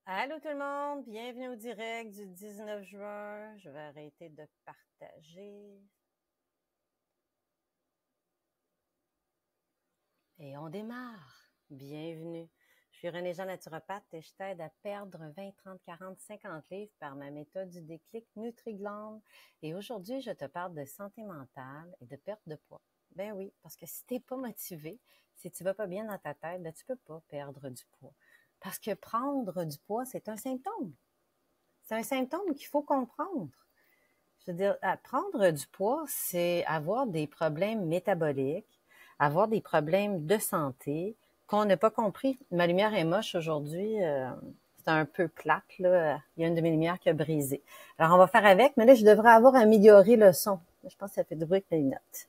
Allô tout le monde, bienvenue au direct du 19 juin. Je vais arrêter de partager. Et on démarre. Bienvenue. Je suis René-Jean naturopathe et je t'aide à perdre 20, 30, 40, 50 livres par ma méthode du déclic NutriGlande. Et aujourd'hui, je te parle de santé mentale et de perte de poids. Ben oui, parce que si t'es pas motivé, si tu vas pas bien dans ta tête, ben tu peux pas perdre du poids. Parce que prendre du poids, c'est un symptôme. C'est un symptôme qu'il faut comprendre. Je veux dire, prendre du poids, c'est avoir des problèmes métaboliques, avoir des problèmes de santé qu'on n'a pas compris. Ma lumière est moche aujourd'hui. C'est un peu plate, là. Il y a une de mes lumières qui a brisé. Alors, on va faire avec, mais là, je devrais avoir amélioré le son. Je pense que ça fait du bruit avec mes lunettes.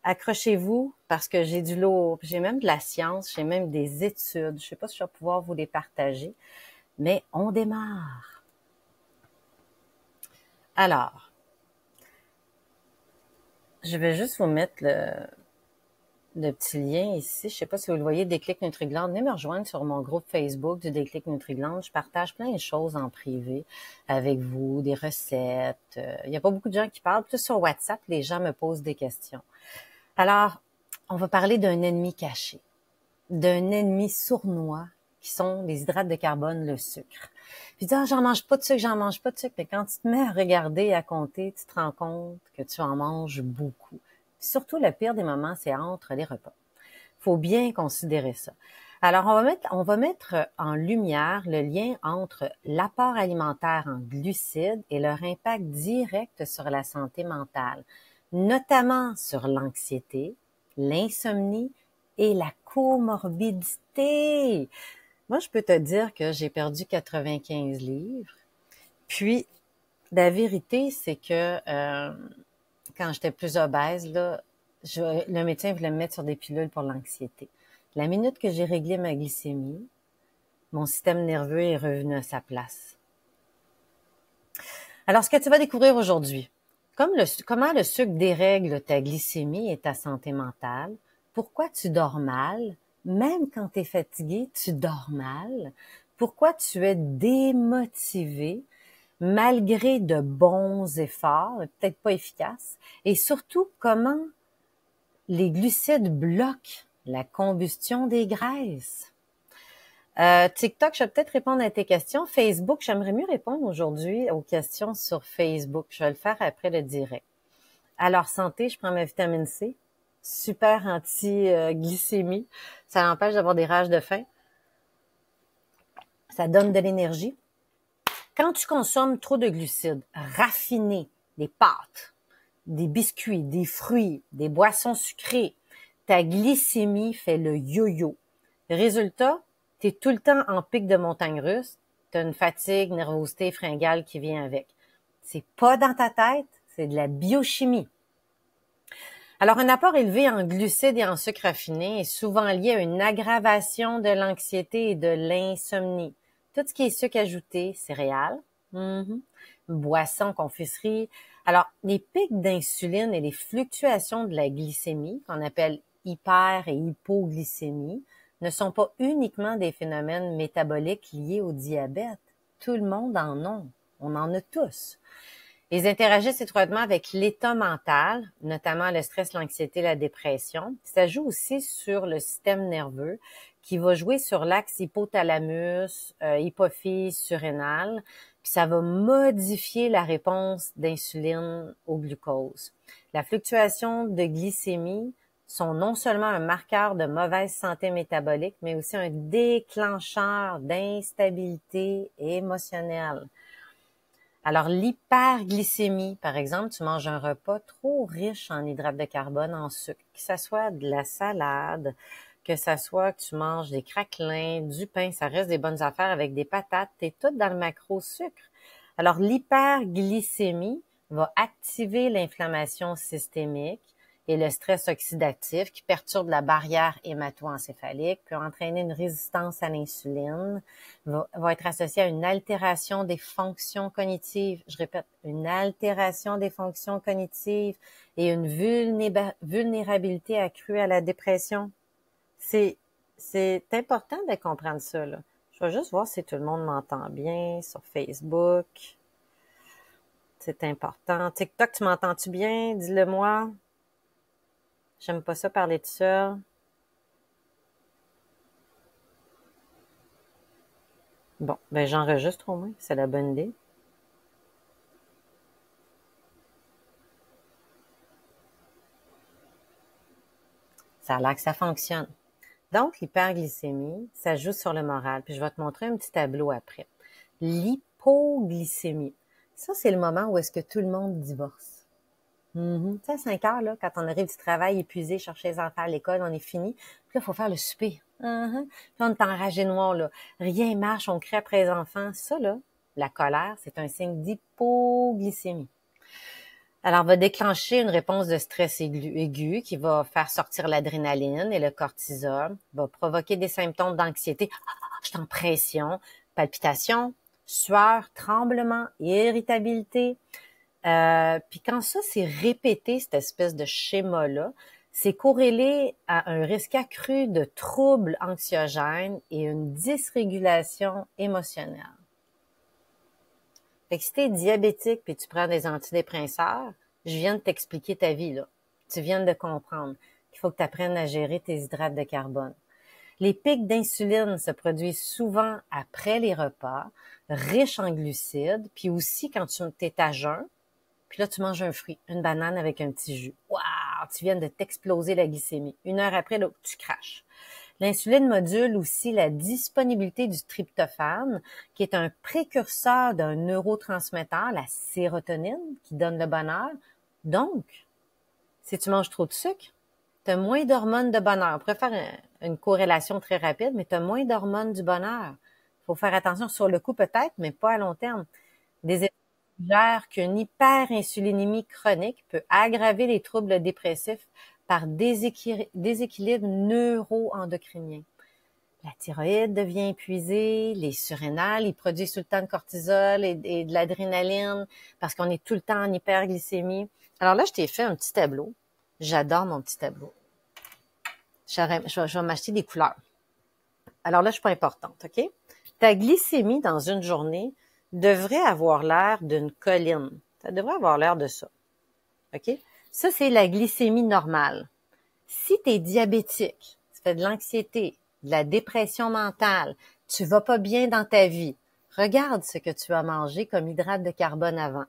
Accrochez-vous parce que j'ai du lourd, j'ai même de la science, j'ai même des études. Je sais pas si je vais pouvoir vous les partager, mais on démarre. Alors, je vais juste vous mettre le petit lien ici. Je sais pas si vous le voyez, Déclic NutriGlande. Venez me rejoindre sur mon groupe Facebook du Déclic NutriGlande. Je partage plein de choses en privé avec vous, des recettes. Il n'y a pas beaucoup de gens qui parlent. Plus sur WhatsApp, les gens me posent des questions. Alors, on va parler d'un ennemi caché, d'un ennemi sournois qui sont les hydrates de carbone, le sucre. Puis tu dis, j'en mange pas de sucre, j'en mange pas de sucre. Mais quand tu te mets à regarder et à compter, tu te rends compte que tu en manges beaucoup. Puis surtout, le pire des moments, c'est entre les repas. Faut bien considérer ça. Alors, on va mettre en lumière le lien entre l'apport alimentaire en glucides et leur impact direct sur la santé mentale, notamment sur l'anxiété, l'insomnie et la comorbidité. Moi, je peux te dire que j'ai perdu 95 livres. Puis, la vérité, c'est que quand j'étais plus obèse, là, le médecin voulait me mettre sur des pilules pour l'anxiété. La minute que j'ai réglé ma glycémie, mon système nerveux est revenu à sa place. Alors, ce que tu vas découvrir aujourd'hui, comment le sucre dérègle ta glycémie et ta santé mentale, pourquoi tu dors mal, même quand tu es fatigué, tu dors mal, pourquoi tu es démotivé, malgré de bons efforts, mais peut-être pas efficaces, et surtout comment les glucides bloquent la combustion des graisses. TikTok, je vais peut-être répondre à tes questions. Facebook, j'aimerais mieux répondre aujourd'hui aux questions sur Facebook. Je vais le faire après le direct. Alors, santé, je prends ma vitamine C. Super anti-glycémie. Ça empêche d'avoir des rages de faim. Ça donne de l'énergie. Quand tu consommes trop de glucides raffinés, des pâtes, des biscuits, des fruits, des boissons sucrées, ta glycémie fait le yo-yo. Résultat, tu es tout le temps en pic de montagne russe, tu as une fatigue, nervosité, fringale qui vient avec. C'est pas dans ta tête, c'est de la biochimie. Alors, un apport élevé en glucides et en sucre raffiné est souvent lié à une aggravation de l'anxiété et de l'insomnie. Tout ce qui est sucre ajouté, céréales, boissons, confiseries. Alors, les pics d'insuline et les fluctuations de la glycémie, qu'on appelle hyper- et hypoglycémie, ne sont pas uniquement des phénomènes métaboliques liés au diabète. Tout le monde en a. On en a tous. Ils interagissent étroitement avec l'état mental, notamment le stress, l'anxiété, la dépression. Ça joue aussi sur le système nerveux qui va jouer sur l'axe hypothalamus, hypophyse, surrénale, puis ça va modifier la réponse d'insuline au glucose. La fluctuation de glycémie sont non seulement un marqueur de mauvaise santé métabolique, mais aussi un déclencheur d'instabilité émotionnelle. Alors, l'hyperglycémie, par exemple, tu manges un repas trop riche en hydrates de carbone, en sucre, que ça soit de la salade, que ça soit que tu manges des craquelins, du pain, ça reste des bonnes affaires avec des patates, t'es tout dans le macro sucre. Alors, l'hyperglycémie va activer l'inflammation systémique et le stress oxydatif qui perturbe la barrière hémato-encéphalique, peut entraîner une résistance à l'insuline, va être associé à une altération des fonctions cognitives. Je répète, une altération des fonctions cognitives et une vulnérabilité accrue à la dépression. C'est important de comprendre ça, là. Je vais juste voir si tout le monde m'entend bien sur Facebook. C'est important. TikTok, tu m'entends-tu bien? Dis-le moi. J'aime pas ça parler de ça. Bon, ben j'enregistre au moins. C'est la bonne idée. Ça a l'air que ça fonctionne. Donc, l'hyperglycémie, ça joue sur le moral. Puis je vais te montrer un petit tableau après. L'hypoglycémie. Ça, c'est le moment où est-ce que tout le monde divorce. Tu sais, à 5 heures, là, quand on arrive du travail épuisé, chercher les enfants à l'école, on est fini. Puis là, il faut faire le souper. Puis là, on est enragé noir, là. Rien marche, on crie après les enfants. Ça, là, la colère, c'est un signe d'hypoglycémie. Alors, on va déclencher une réponse de stress aigu qui va faire sortir l'adrénaline et le cortisol, va provoquer des symptômes d'anxiété. Je suis en pression, palpitations, sueur, tremblement, irritabilité. Puis quand ça, c'est répété, cette espèce de schéma-là, c'est corrélé à un risque accru de troubles anxiogènes et une dysrégulation émotionnelle. Fait que si t'es diabétique puis tu prends des antidépresseurs, je viens de t'expliquer ta vie, là. Tu viens de comprendre qu'il faut que tu apprennes à gérer tes hydrates de carbone. Les pics d'insuline se produisent souvent après les repas, riches en glucides, puis aussi quand tu es à jeun, puis là, tu manges un fruit, une banane avec un petit jus. Waouh! Tu viens de t'exploser la glycémie. 1 heure après, là, tu craches. L'insuline module aussi la disponibilité du tryptophane, qui est un précurseur d'un neurotransmetteur, la sérotonine, qui donne le bonheur. Donc, si tu manges trop de sucre, tu as moins d'hormones de bonheur. On pourrait faire une corrélation très rapide, mais tu as moins d'hormones du bonheur. Il faut faire attention sur le coup peut-être, mais pas à long terme. Des études suggèrent qu'une hyperinsulinémie chronique peut aggraver les troubles dépressifs par déséquilibre neuro-endocrinien. La thyroïde devient épuisée, les surrénales, ils produisent tout le temps de cortisol et de l'adrénaline parce qu'on est tout le temps en hyperglycémie. Alors là, je t'ai fait un petit tableau. J'adore mon petit tableau. Je vais m'acheter des couleurs. Alors là, je suis pas importante, OK? Ta glycémie dans une journée devrait avoir l'air d'une colline. Ça devrait avoir l'air de ça. OK? Ça, c'est la glycémie normale. Si tu es diabétique, tu fais de l'anxiété, de la dépression mentale, tu vas pas bien dans ta vie, regarde ce que tu as mangé comme hydrate de carbone avant.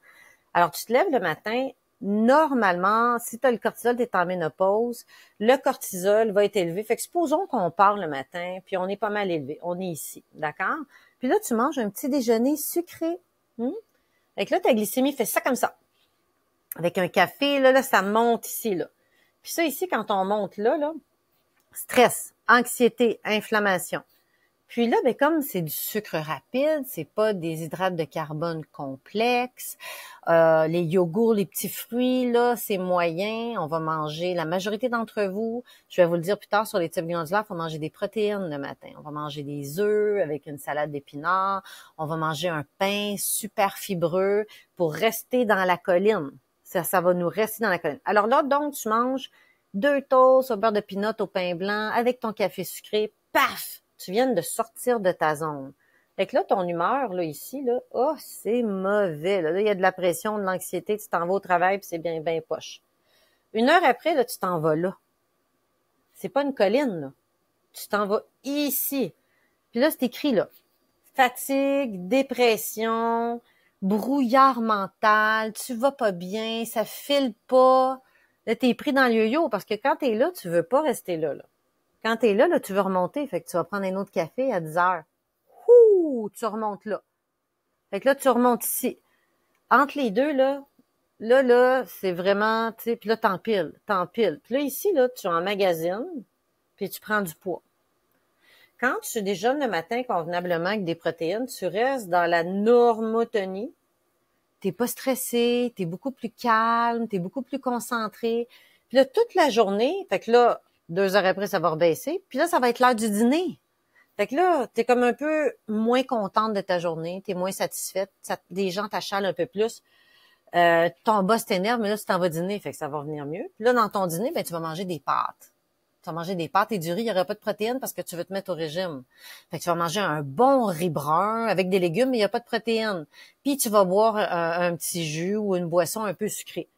Alors, tu te lèves le matin, normalement, si tu as le cortisol, tu es en ménopause, le cortisol va être élevé. Fait que supposons qu'on part le matin, puis on est pas mal élevé. On est ici, d'accord? Puis là, tu manges un petit déjeuner sucré. Fait que là, ta glycémie fait ça comme ça. Avec un café, là, ça monte ici, là. Puis ça, ici, quand on monte là, stress, anxiété, inflammation. Puis là, ben, comme c'est du sucre rapide, c'est pas des hydrates de carbone complexes, les yogourts, les petits fruits, là, c'est moyen. On va manger, la majorité d'entre vous, je vais vous le dire plus tard sur les types glandulaires, il faut manger des protéines le matin. On va manger des œufs avec une salade d'épinards. On va manger un pain super fibreux pour rester dans la colline. Ça va nous rester dans la colline. Alors là, donc, tu manges 2 toasts au beurre de pinot au pain blanc avec ton café sucré. Paf! Tu viens de sortir de ta zone. Fait que là, ton humeur, là, ici, là, oh, c'est mauvais. Là, il y a de la pression, de l'anxiété, tu t'en vas au travail, puis c'est bien, bien poche. 1 heure après, là, tu t'en vas là. C'est pas une colline, là. Tu t'en vas ici. Puis là, c'est écrit, là. Fatigue, dépression, brouillard mental, tu vas pas bien, ça file pas. Là, t'es pris dans le yo-yo, parce que quand t'es là, tu veux pas rester là, là. Quand t'es là, tu veux remonter, fait que tu vas prendre un autre café à 10 heures. Ouh, tu remontes là. Fait que là, tu remontes ici. Entre les deux, là, c'est vraiment, tu sais, puis là, t'empiles. Puis là, ici, là, tu emmagasines, puis tu prends du poids. Quand tu déjeunes le matin convenablement avec des protéines, tu restes dans la normotonie. T'es pas stressé, t'es beaucoup plus calme, t'es beaucoup plus concentré. Puis là, toute la journée, fait que là, 2 heures après, ça va rebaisser. Puis là, ça va être l'heure du dîner. Fait que là, t'es comme un peu moins contente de ta journée, t'es moins satisfaite, les gens t'achalent un peu plus. Ton boss t'énerve, mais là, tu t'en vas dîner, fait que ça va revenir mieux. Puis là, dans ton dîner, ben, tu vas manger des pâtes. Tu vas manger des pâtes et du riz, il n'y aura pas de protéines parce que tu veux te mettre au régime. Fait que tu vas manger un bon riz brun avec des légumes, mais il n'y a pas de protéines. Puis tu vas boire un petit jus ou une boisson un peu sucrée.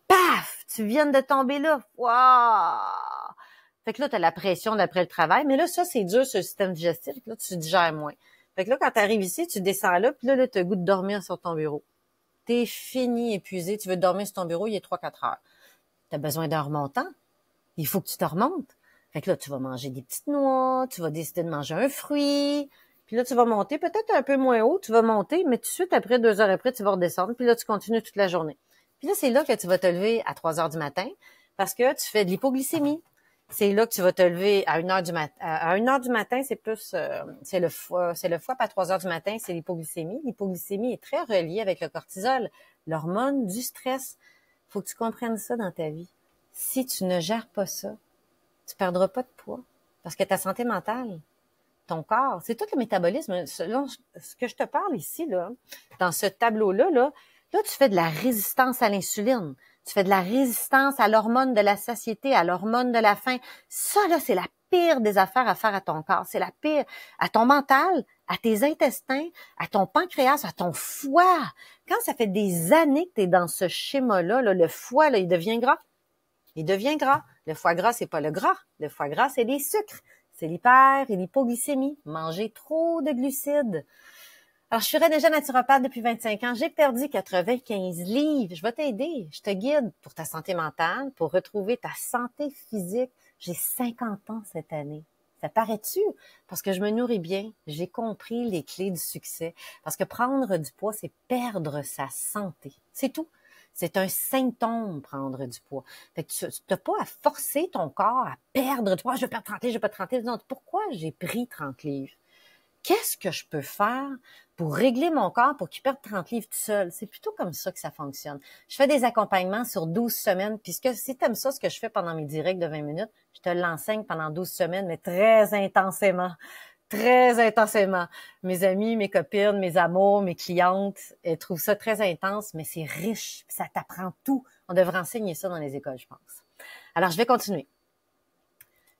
Paf! Tu viens de tomber là. Waouh! Fait que là, tu as la pression d'après le travail, mais là, ça, c'est dur sur le système digestif. Là, tu digères moins. Fait que là, quand tu arrives ici, tu descends là, puis là, tu as le goût de dormir sur ton bureau. T'es fini, épuisé, tu veux dormir sur ton bureau, il est 3-4 heures. Tu as besoin d'un remontant. Il faut que tu te remontes. Fait que là, tu vas manger des petites noix, tu vas décider de manger un fruit, puis là, tu vas monter peut-être un peu moins haut, tu vas monter, mais tout de suite, après, 2 heures après, tu vas redescendre, puis là, tu continues toute la journée. Puis là, c'est là que tu vas te lever à 3 heures du matin parce que tu fais de l'hypoglycémie. C'est là que tu vas te lever à 1 heure du matin. À 1 heure du matin, c'est plus, c'est le foie, puis à 3 heures du matin, c'est l'hypoglycémie. L'hypoglycémie est très reliée avec le cortisol, l'hormone du stress. Faut que tu comprennes ça dans ta vie. Si tu ne gères pas ça, tu perdras pas de poids. Parce que ta santé mentale, ton corps, c'est tout le métabolisme. Selon ce que je te parle ici, là, dans ce tableau-là, là, tu fais de la résistance à l'insuline. Tu fais de la résistance à l'hormone de la satiété, à l'hormone de la faim. Ça, là, c'est la pire des affaires à faire à ton corps. C'est la pire à ton mental, à tes intestins, à ton pancréas, à ton foie. Quand ça fait des années que tu es dans ce schéma-là, là, le foie, là, il devient gras. Il devient gras. Le foie gras, c'est pas le gras. Le foie gras, c'est les sucres. C'est l'hyper et l'hypoglycémie. Manger trop de glucides. Alors, je suis déjà naturopathe depuis 25 ans. J'ai perdu 95 livres. Je vais t'aider. Je te guide pour ta santé mentale, pour retrouver ta santé physique. J'ai 50 ans cette année. Ça paraît-tu? Parce que je me nourris bien. J'ai compris les clés du succès. Parce que prendre du poids, c'est perdre sa santé. C'est tout. C'est un symptôme, prendre du poids. Fait que tu n'as pas à forcer ton corps à perdre du poids. Je vais perdre 30 livres, je vais pas 30 livres. Non, pourquoi j'ai pris 30 livres? Qu'est-ce que je peux faire pour régler mon corps pour qu'il perde 30 livres tout seul? C'est plutôt comme ça que ça fonctionne. Je fais des accompagnements sur 12 semaines, puisque si tu aimes ça, ce que je fais pendant mes directs de 20 minutes, je te l'enseigne pendant 12 semaines, mais très intensément. Très intensément. Mes amis, mes copines, mes amours, mes clientes, elles trouvent ça très intense, mais c'est riche, ça t'apprend tout. On devrait enseigner ça dans les écoles, je pense. Alors, je vais continuer.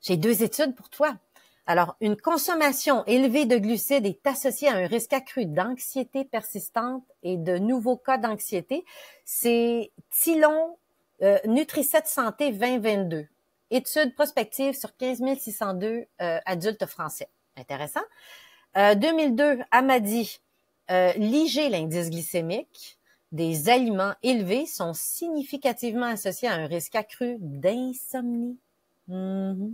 J'ai 2 études pour toi. Alors, une consommation élevée de glucides est associée à un risque accru d'anxiété persistante et de nouveaux cas d'anxiété. C'est Thilon Nutriset Santé 2022. Étude prospective sur 15 602 adultes français. Intéressant. 2002, Amadi, l'IG, l'indice glycémique des aliments élevés sont significativement associés à un risque accru d'insomnie. On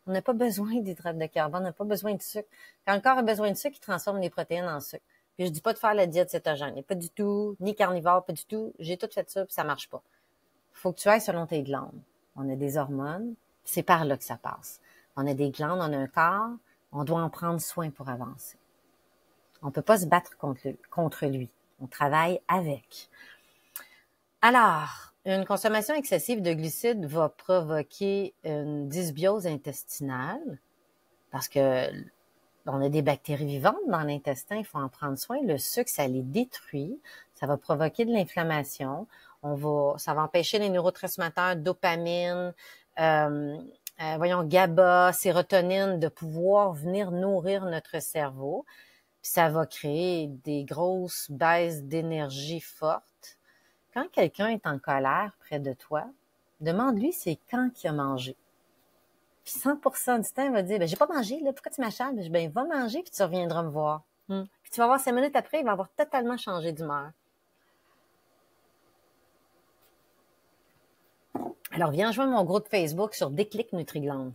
n'a pas besoin d'hydrates de carbone, on n'a pas besoin de sucre. Quand le corps a besoin de sucre, il transforme les protéines en sucre. Puis je dis pas de faire la diète cétogène, pas du tout, ni carnivore, pas du tout. J'ai tout fait ça, puis ça marche pas. Faut que tu ailles selon tes glandes. On a des hormones, c'est par là que ça passe. On a des glandes, on a un corps, on doit en prendre soin pour avancer. On peut pas se battre contre lui. On travaille avec. Alors, une consommation excessive de glucides va provoquer une dysbiose intestinale parce que on a des bactéries vivantes dans l'intestin, il faut en prendre soin. Le sucre, ça les détruit, ça va provoquer de l'inflammation. Ça va empêcher les neurotransmetteurs, dopamine, GABA, sérotonine de pouvoir venir nourrir notre cerveau. Puis ça va créer des grosses baisses d'énergie fortes. Quand quelqu'un est en colère près de toi, demande-lui c'est quand qu'il a mangé. Puis 100% du temps, il va dire, j'ai pas mangé, là, pourquoi tu m'achales? Va manger, puis tu reviendras me voir. Puis tu vas voir 5 minutes après, il va avoir totalement changé d'humeur. Alors, viens joindre mon groupe Facebook sur Déclic Nutriglande.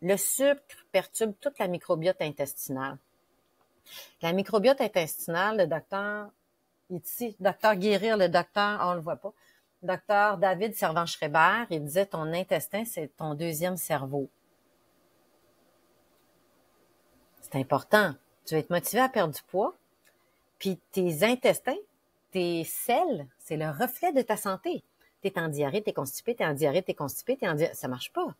Le sucre perturbe toute la microbiote intestinale. La microbiote intestinale, le docteur Guérir, le docteur, on le voit pas, docteur David Servan-Schreiber, il disait ton intestin, c'est ton deuxième cerveau. C'est important. Tu vas être motivé à perdre du poids, puis tes intestins, tes selles, c'est le reflet de ta santé. T'es en diarrhée, t'es constipé, t'es en diarrhée, t'es constipé, ça marche pas.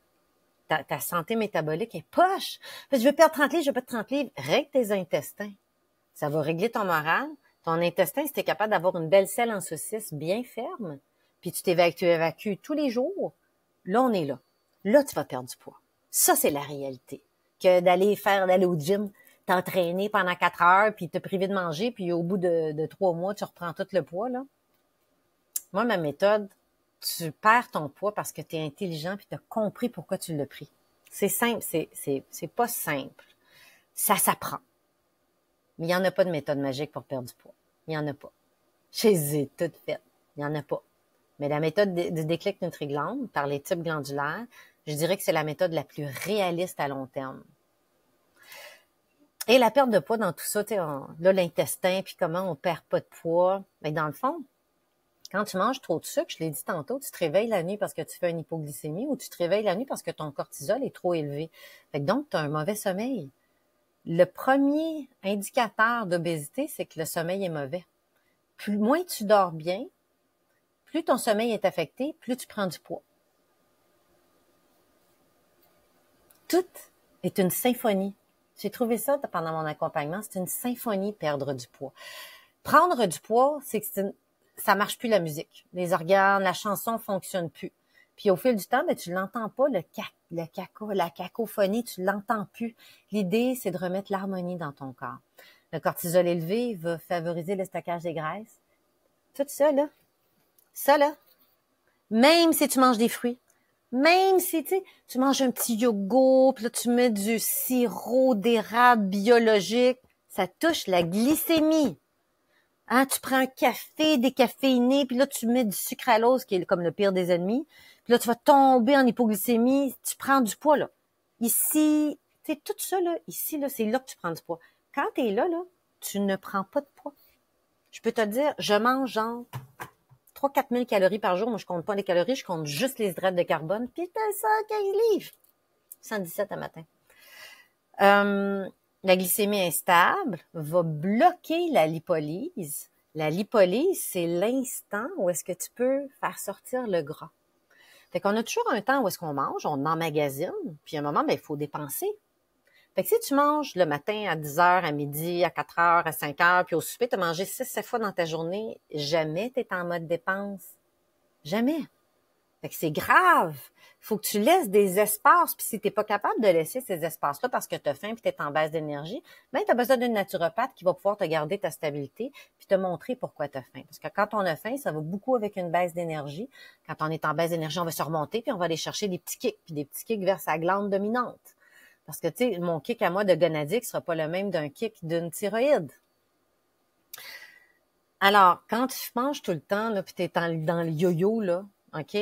Ta santé métabolique est poche. Je veux perdre 30 livres, je veux pas de 30 livres. Règle tes intestins. Ça va régler ton moral. Ton intestin, si tu es capable d'avoir une belle selle en saucisse bien ferme, puis tu évacues tous les jours, Là, on est là. Là, tu vas perdre du poids. Ça, c'est la réalité. Que d'aller au gym, t'entraîner pendant 4 heures, puis te priver de manger, puis au bout de 3 mois, tu reprends tout le poids, là. Moi, ma méthode, tu perds ton poids parce que tu es intelligent puis tu as compris pourquoi tu l'as pris. C'est simple, c'est pas simple. Ça s'apprend. Mais il n'y en a pas de méthode magique pour perdre du poids. Il n'y en a pas. Je les ai toutes faites. Il n'y en a pas. Mais la méthode du déclic Nutri-Glande par les types glandulaires, je dirais que c'est la méthode la plus réaliste à long terme. Et la perte de poids dans tout ça, là, l'intestin, puis comment on perd pas de poids. Mais dans le fond, quand tu manges trop de sucre, je l'ai dit tantôt, tu te réveilles la nuit parce que tu fais une hypoglycémie ou tu te réveilles la nuit parce que ton cortisol est trop élevé. Fait que donc, tu as un mauvais sommeil. Le premier indicateur d'obésité, c'est que le sommeil est mauvais. Moins tu dors bien, plus ton sommeil est affecté, plus tu prends du poids. Tout est une symphonie. J'ai trouvé ça pendant mon accompagnement, c'est une symphonie perdre du poids. Prendre du poids, c'est que ça marche plus la musique. Les organes, la chanson fonctionne plus. Puis au fil du temps, tu l'entends pas, la cacophonie, tu l'entends plus. L'idée, c'est de remettre l'harmonie dans ton corps. Le cortisol élevé va favoriser le stockage des graisses. Tout ça, là, même si tu manges des fruits, même si tu manges un petit yogourt, puis là tu mets du sirop d'érable biologique, ça touche la glycémie. Hein, tu prends un café décaféiné, puis là, tu mets du sucralose, qui est comme le pire des ennemis. Puis là, tu vas tomber en hypoglycémie. Tu prends du poids, là. Ici, tout ça, là, ici, là, c'est là que tu prends du poids. Quand tu es là, tu ne prends pas de poids. Je peux te dire, je mange genre 3-4 000 calories par jour. Moi, je compte pas les calories, je compte juste les hydrates de carbone. Puis t'as 115 livres. 117 à matin. La glycémie instable va bloquer la lipolyse. La lipolyse, c'est l'instant où est-ce que tu peux faire sortir le gras. Fait qu'on a toujours un temps où est-ce qu'on mange, on emmagasine, puis à un moment, il faut dépenser. Fait que si tu manges le matin à 10 heures, à midi, à 4 heures, à 5 heures, puis au souper, tu as mangé 6-7 fois dans ta journée, jamais tu es en mode dépense. Jamais. Fait que c'est grave. Faut que tu laisses des espaces, puis si tu n'es pas capable de laisser ces espaces-là parce que tu as faim puis tu es en baisse d'énergie, tu as besoin d'une naturopathe qui va pouvoir te garder ta stabilité puis te montrer pourquoi tu as faim. Parce que quand on a faim, ça va beaucoup avec une baisse d'énergie. Quand on est en baisse d'énergie, on va se remonter puis on va aller chercher des petits kicks, puis des petits kicks vers sa glande dominante. Parce que, tu sais, mon kick à moi de gonadique sera pas le même d'un kick d'une thyroïde. Alors, quand tu manges tout le temps, là, puis tu es dans le yo-yo, là, OK?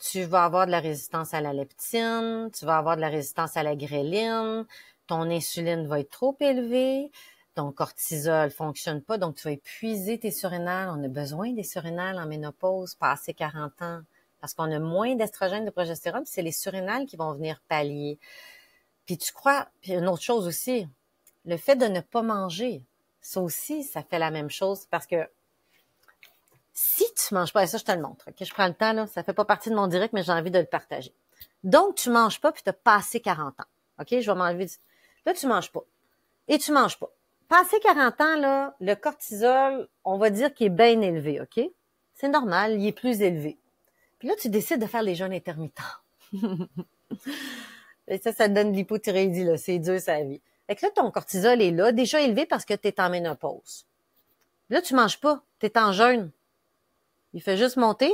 Tu vas avoir de la résistance à la leptine, tu vas avoir de la résistance à la gréline, ton insuline va être trop élevée, ton cortisol fonctionne pas, donc tu vas épuiser tes surrénales. On a besoin des surrénales en ménopause, passé 40 ans, parce qu'on a moins d'estrogène, de progestérone, puis c'est les surrénales qui vont venir pallier. Puis tu crois, puis une autre chose aussi, le fait de ne pas manger, ça aussi, ça fait la même chose, parce que si tu manges pas, et ça je te le montre, ok, je prends le temps, là, ça fait pas partie de mon direct, mais j'ai envie de le partager. Donc, tu manges pas, puis tu as passé 40 ans. OK, je vais m'enlever du... Là, tu manges pas. Et tu manges pas. Passé 40 ans, là, le cortisol, on va dire qu'il est bien élevé, OK? C'est normal, il est plus élevé. Puis là, tu décides de faire les jeûnes intermittents. Et ça te donne de l'hypothyréidie, là. C'est dur, sa vie. Fait que là, ton cortisol est là, déjà élevé parce que tu es en ménopause. Là, tu manges pas. Tu es en jeûne. Il fait juste monter.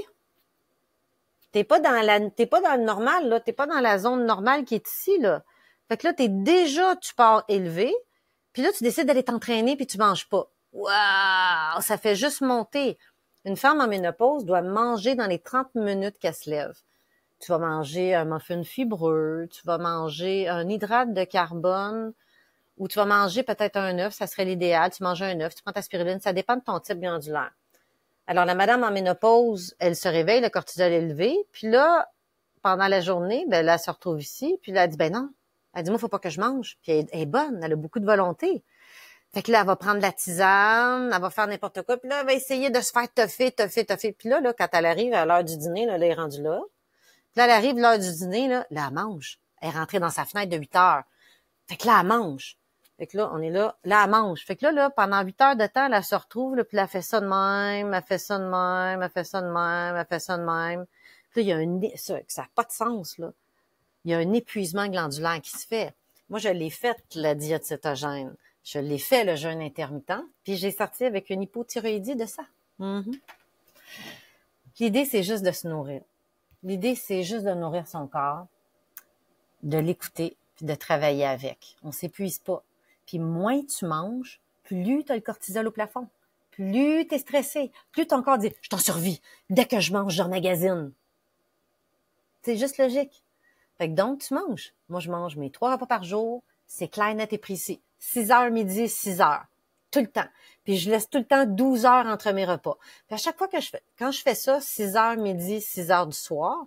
T'es pas dans le normal, là. T'es pas dans la zone normale qui est ici, là. Fait que là, tu pars élevé. Puis là, tu décides d'aller t'entraîner puis tu manges pas. Waouh! Ça fait juste monter. Une femme en ménopause doit manger dans les 30 minutes qu'elle se lève. Tu vas manger un muffin fibreux, tu vas manger un hydrate de carbone, ou tu vas manger peut-être un œuf, ça serait l'idéal. Tu manges un œuf, tu prends ta spiruline, ça dépend de ton type glandulaire. Alors, la madame en ménopause, elle se réveille, le cortisol est élevé, puis là, pendant la journée, ben, là, elle se retrouve ici, puis là, elle dit, ben non. Elle dit, moi, faut pas que je mange. Puis elle est bonne, elle a beaucoup de volonté. Fait que là, elle va prendre de la tisane, elle va faire n'importe quoi, puis là, elle va essayer de se faire toffer. Puis là, quand elle arrive à l'heure du dîner, là, elle est rendue là. Puis là, elle arrive l'heure du dîner, là, elle mange. Elle est rentrée dans sa fenêtre de 8 heures. Fait que là, elle mange. Fait que là, on est là, elle mange. Fait que là, pendant 8 heures de temps, elle se retrouve, là, puis elle fait ça de même, elle fait ça de même, elle fait ça de même, elle fait ça de même. Là, il y a ça n'a pas de sens, là. Il y a un épuisement glandulaire qui se fait. Moi, je l'ai fait, la diète cétogène. Je l'ai fait, le jeûne intermittent, puis j'ai sorti avec une hypothyroïdie de ça. Mm-hmm. L'idée, c'est juste de se nourrir. L'idée, c'est juste de nourrir son corps, de l'écouter, puis de travailler avec. On s'épuise pas. Puis moins tu manges, plus tu as le cortisol au plafond. Plus tu es stressé, plus ton corps dit « je t'en survis, dès que je mange, je remagasine ». C'est juste logique. Fait que donc, tu manges. Moi, je mange mes 3 repas par jour, c'est clair, net et précis. 6 heures midi, 6 heures. Tout le temps. Puis je laisse tout le temps 12 heures entre mes repas. Puis à chaque fois quand je fais ça, 6 heures midi, 6 heures du soir,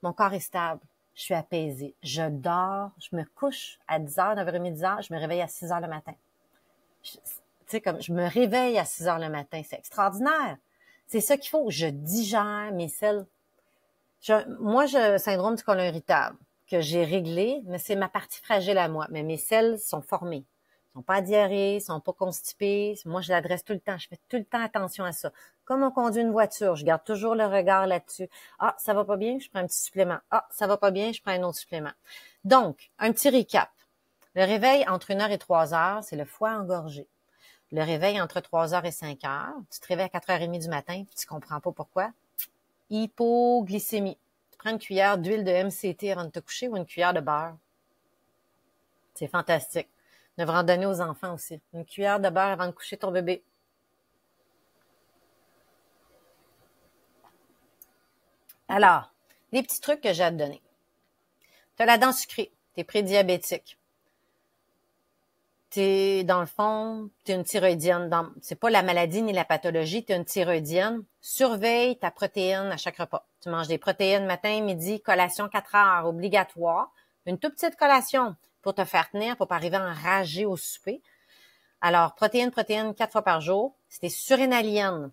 mon corps est stable. Je suis apaisée. Je dors, je me couche à 10 heures, 9h30, 10 heures, je me réveille à 6 heures le matin. Tu sais, comme je me réveille à 6 heures le matin, c'est extraordinaire. C'est ça qu'il faut. Je digère mes selles. Moi, j'ai syndrome du côlon irritable que j'ai réglé, mais c'est ma partie fragile à moi. Mais mes selles sont formées. Ils sont pas diarrhées, ils sont pas constipées. Moi, je l'adresse tout le temps. Je fais tout le temps attention à ça. Comme on conduit une voiture, je garde toujours le regard là-dessus. Ah, ça va pas bien, je prends un petit supplément. Ah, ça va pas bien, je prends un autre supplément. Donc, un petit récap. Le réveil entre 1 heure et 3 heures, c'est le foie engorgé. Le réveil entre 3 heures et 5 heures, tu te réveilles à 4h30 du matin, puis tu comprends pas pourquoi. Hypoglycémie. Tu prends une cuillère d'huile de MCT avant de te coucher ou une cuillère de beurre. C'est fantastique. On devrait en donner aux enfants aussi. Une cuillère de beurre avant de coucher ton bébé. Alors, les petits trucs que j'ai à te donner. Tu as la dent sucrée. Tu es prédiabétique. Dans le fond, tu es une thyroïdienne. C'est pas la maladie ni la pathologie, tu es une thyroïdienne. Surveille ta protéine à chaque repas. Tu manges des protéines matin, midi, collation 4 heures, obligatoire. Une toute petite collation pour te faire tenir, pour pas arriver enragé au souper. Alors, protéines 4 fois par jour. Si tu es surrénalienne,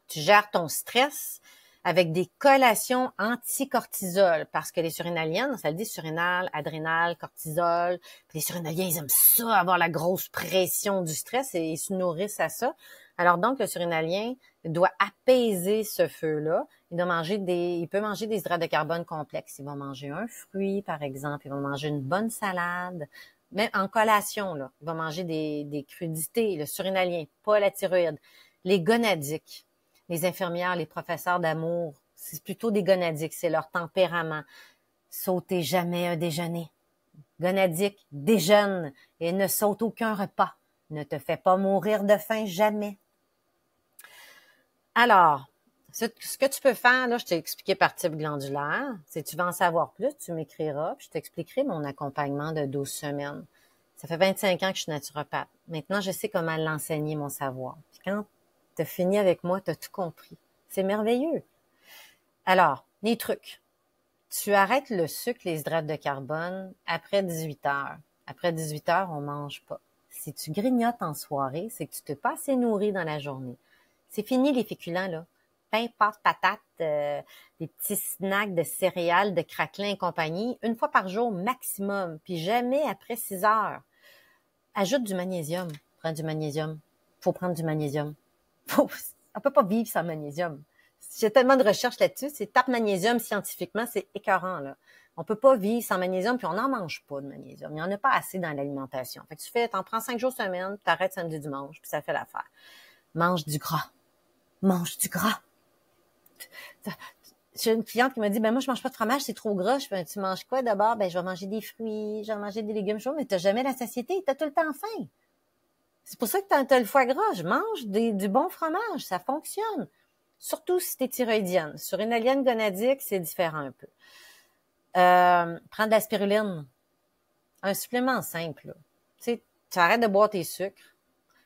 tu gères ton stress avec des collations anti-cortisol, parce que les surrénaliennes, ça le dit surrénal, adrénal, cortisol. Puis les surrénaliens, ils aiment ça, avoir la grosse pression du stress et ils se nourrissent à ça. Alors donc, le surrénalien doit apaiser ce feu-là. Il peut manger des hydrates de carbone complexes. Il va manger un fruit, par exemple. Il va manger une bonne salade. Même en collation, là. Il va manger des crudités, le surrénalien, pas la thyroïde. Les gonadiques. Les infirmières, les professeurs d'amour, c'est plutôt des gonadiques, c'est leur tempérament. Sautez jamais un déjeuner. Gonadique, déjeune et ne saute aucun repas. Ne te fais pas mourir de faim, jamais. Alors, ce que tu peux faire, là, je t'ai expliqué par type glandulaire. Si tu veux en savoir plus, tu m'écriras, puis je t'expliquerai mon accompagnement de 12 semaines. Ça fait 25 ans que je suis naturopathe. Maintenant, je sais comment l'enseigner, mon savoir. Puis quand tu as fini avec moi, tu as tout compris. C'est merveilleux. Alors, les trucs. Tu arrêtes le sucre, les hydrates de carbone après 18 heures. Après 18 heures, on mange pas. Si tu grignotes en soirée, c'est que tu t'es pas assez nourri dans la journée. C'est fini les féculents, là. Pain, pâtes, patates, des petits snacks de céréales, de craquelins et compagnie, 1 fois par jour maximum, puis jamais après 6 heures. Ajoute du magnésium. Prends du magnésium. Faut prendre du magnésium. On peut pas vivre sans magnésium. J'ai tellement de recherches là-dessus. C'est tape magnésium scientifiquement, c'est écœurant, là. On peut pas vivre sans magnésium, puis on n'en mange pas de magnésium. Il n'y en a pas assez dans l'alimentation. Fait que t'en prends 5 jours semaine, puis t'arrêtes samedi, dimanche, puis ça fait l'affaire. Mange du gras. Mange du gras. J'ai une cliente qui m'a dit, moi, je mange pas de fromage, c'est trop gras. Je fais, tu manges quoi d'abord? Je vais manger des fruits, je vais manger des légumes chauds, mais t'as jamais la satiété, t'as tout le temps faim. C'est pour ça que t'as le foie gras. Je mange du bon fromage, ça fonctionne. Surtout si t'es thyroïdienne. Sur une alien gonadique, c'est différent un peu. Prends de la spiruline. Un supplément simple, là. Tu sais, tu arrêtes de boire tes sucres.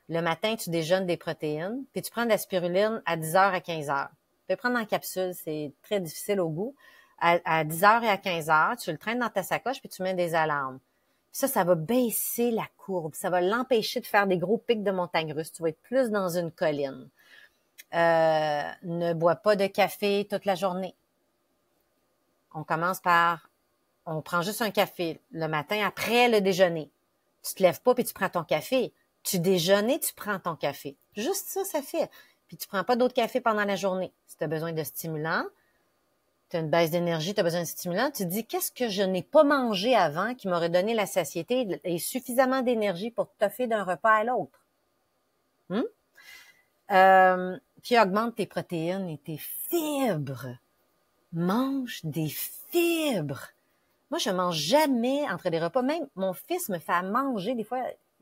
Le matin, tu déjeunes des protéines. Puis tu prends de la spiruline à 10h à 15h. Tu peux prendre en capsule, c'est très difficile au goût. À 10h et à 15h, tu le traînes dans ta sacoche puis tu mets des alarmes. Ça va baisser la courbe. Ça va l'empêcher de faire des gros pics de montagne russe. Tu vas être plus dans une colline. Ne bois pas de café toute la journée. On prend juste un café le matin après le déjeuner. Tu te lèves pas puis tu prends ton café. Tu déjeunes et tu prends ton café. Juste ça fait. Puis tu prends pas d'autres cafés pendant la journée. Si tu as besoin de stimulants, tu as une baisse d'énergie, tu as besoin de stimulant, tu te dis qu'est-ce que je n'ai pas mangé avant qui m'aurait donné la satiété et suffisamment d'énergie pour toffer d'un repas à l'autre. Puis augmente tes protéines et tes fibres. Mange des fibres. Moi, je mange jamais entre les repas. Même mon fils me fait à manger. Des fois,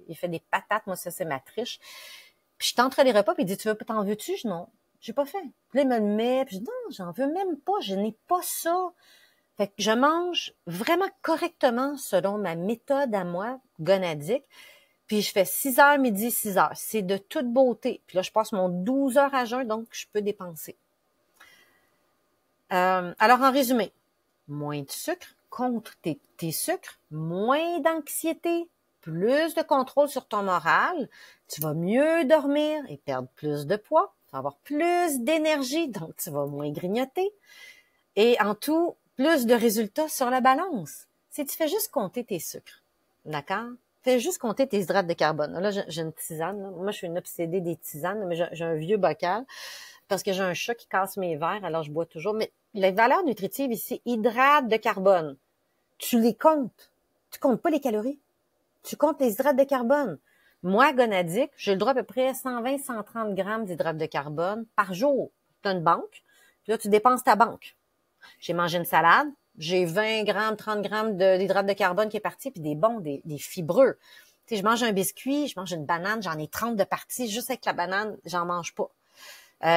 il fait des patates. Moi, ça, c'est ma triche. Puis je suis entre les repas, puis il dit, t'en veux-tu? Non, j'ai pas fait. Puis là, il me le met. Puis je dis, non, j'en veux même pas. Je n'ai pas ça. Fait que je mange vraiment correctement selon ma méthode à moi, gonadique. Puis je fais 6 heures midi, 6 heures. C'est de toute beauté. Puis là, je passe mon 12 heures à jeun, donc je peux dépenser. Alors, en résumé, moins de sucre, contre tes sucres, moins d'anxiété, plus de contrôle sur ton moral, tu vas mieux dormir et perdre plus de poids, tu vas avoir plus d'énergie, donc tu vas moins grignoter. Et en tout, plus de résultats sur la balance. Si tu fais juste compter tes sucres, d'accord? Fais juste compter tes hydrates de carbone. Là, j'ai une tisane. Là. Moi, je suis une obsédée des tisanes, mais j'ai un vieux bocal parce que j'ai un chat qui casse mes verres, alors je bois toujours. Mais les valeurs nutritives ici, hydrates de carbone, tu les comptes. Tu comptes pas les calories. Tu comptes les hydrates de carbone. Moi, gonadique, j'ai le droit à peu près 120-130 grammes d'hydrates de carbone par jour. Tu as une banque, puis là, tu dépenses ta banque. J'ai mangé une salade, j'ai 20 grammes, 30 grammes d'hydrates de carbone qui est parti, puis des bons, des fibreux. Tu sais, je mange un biscuit, je mange une banane, j'en ai 30 de parties. Juste avec la banane, j'en mange pas.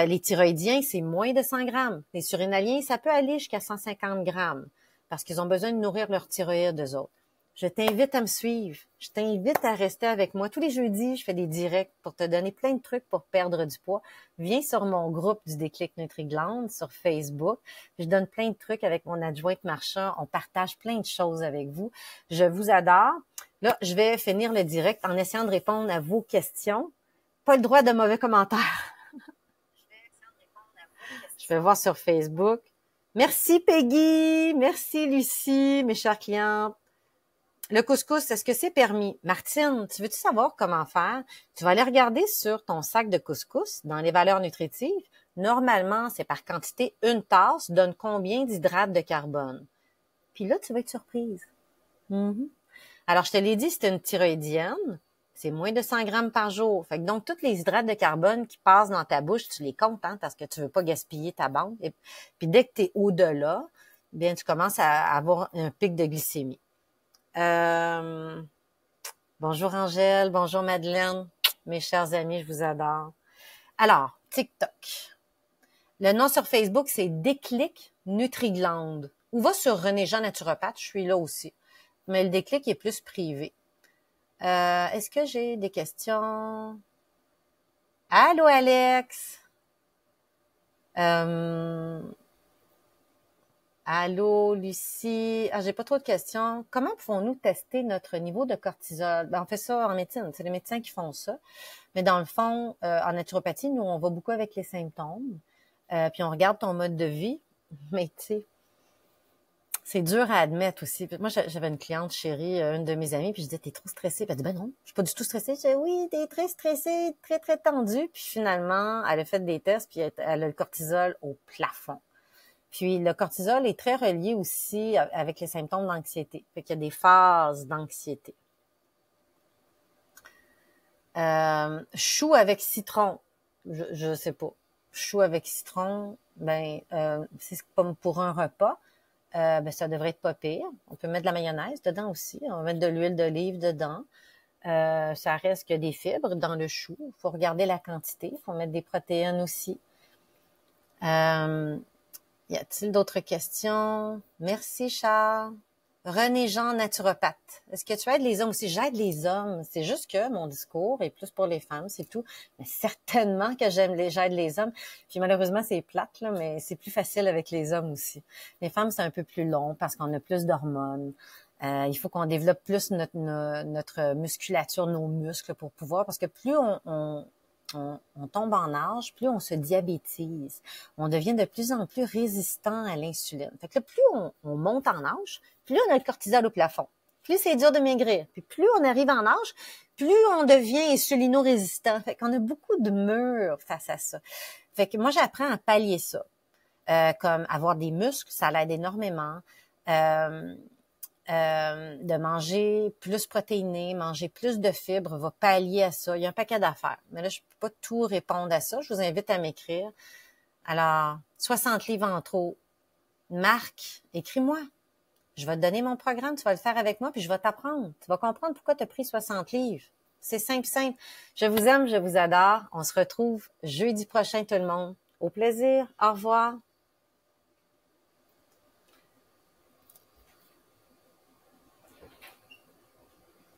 Les thyroïdiens, c'est moins de 100 grammes. Les surrénaliens, ça peut aller jusqu'à 150 grammes parce qu'ils ont besoin de nourrir leur thyroïde, eux autres. Je t'invite à me suivre. Je t'invite à rester avec moi. Tous les jeudis, je fais des directs pour te donner plein de trucs pour perdre du poids. Viens sur mon groupe du Déclic NutriGlande sur Facebook. Je donne plein de trucs avec mon adjointe Marchand. On partage plein de choses avec vous. Je vous adore. Là, je vais finir le direct en essayant de répondre à vos questions. Pas le droit de mauvais commentaires. Je vais voir sur Facebook. Merci Peggy, merci Lucie, mes chères clientes. Le couscous, est-ce que c'est permis? Martine, tu veux-tu savoir comment faire? Tu vas aller regarder sur ton sac de couscous, dans les valeurs nutritives. Normalement, c'est par quantité. Une tasse donne combien d'hydrates de carbone? Puis là, tu vas être surprise. Alors, je te l'ai dit, c'est une thyroïdienne. C'est moins de 100 grammes par jour. Fait que donc, tous les hydrates de carbone qui passent dans ta bouche, tu les comptes, hein, parce que tu veux pas gaspiller ta banque. Et puis, dès que tu es au-delà, bien, tu commences à avoir un pic de glycémie. Bonjour Angèle, bonjour Madeleine, mes chers amis, je vous adore. Alors, TikTok. Le nom sur Facebook, c'est Déclic NutriGlande. Ou va sur René Jean Naturopathe, je suis là aussi. Mais le déclic est plus privé. Est-ce que j'ai des questions? Allô, Alex? Allô, Lucie? Ah, j'ai pas trop de questions. Comment pouvons-nous tester notre niveau de cortisol? Ben, on fait ça en médecine. C'est les médecins qui font ça. Mais dans le fond, en naturopathie, nous, on va beaucoup avec les symptômes. Puis on regarde ton mode de vie. Mais tu sais, c'est dur à admettre aussi. Moi, j'avais une cliente chérie, une de mes amies, puis je disais, t'es trop stressée. Puis elle dit, ben non, je suis pas du tout stressée. Je disais, oui, t'es très stressée, très, très tendue. Puis finalement, elle a fait des tests, puis elle a le cortisol au plafond. Puis le cortisol est très relié aussi avec les symptômes d'anxiété. Fait qu'il y a des phases d'anxiété. Chou avec citron, je sais pas. Chou avec citron, ben c'est comme pour un repas. Ben ça devrait être pas pire. On peut mettre de la mayonnaise dedans aussi. On va mettre de l'huile d'olive dedans. Ça reste que des fibres dans le chou. Il faut regarder la quantité. Il faut mettre des protéines aussi. Y a-t-il d'autres questions? Merci, Charles. René Jean, naturopathe. Est-ce que tu aides les hommes aussi? J'aide les hommes. C'est juste que mon discours est plus pour les femmes, c'est tout. Mais certainement que j'aide les hommes. Puis malheureusement, c'est plate, là, mais c'est plus facile avec les hommes aussi. Les femmes, c'est un peu plus long parce qu'on a plus d'hormones. Il faut qu'on développe plus notre musculature, nos muscles pour pouvoir, parce que plus on tombe en âge, plus on se diabétise. On devient de plus en plus résistant à l'insuline. Fait que là, plus on monte en âge, plus on a le cortisol au plafond. Plus c'est dur de maigrir. Puis plus on arrive en âge, plus on devient insulino-résistant. Fait qu'on a beaucoup de murs face à ça. Fait que moi, j'apprends à pallier ça. comme avoir des muscles, ça l'aide énormément. De manger plus protéiné, manger plus de fibres va pallier à ça. Il y a un paquet d'affaires. Mais là, je peux pas tout répondre à ça. Je vous invite à m'écrire. Alors, 60 livres en trop. Marc, écris-moi. Je vais te donner mon programme, tu vas le faire avec moi, puis je vais t'apprendre. Tu vas comprendre pourquoi tu as pris 60 livres. C'est simple, simple. Je vous aime, je vous adore. On se retrouve jeudi prochain, tout le monde. Au plaisir. Au revoir.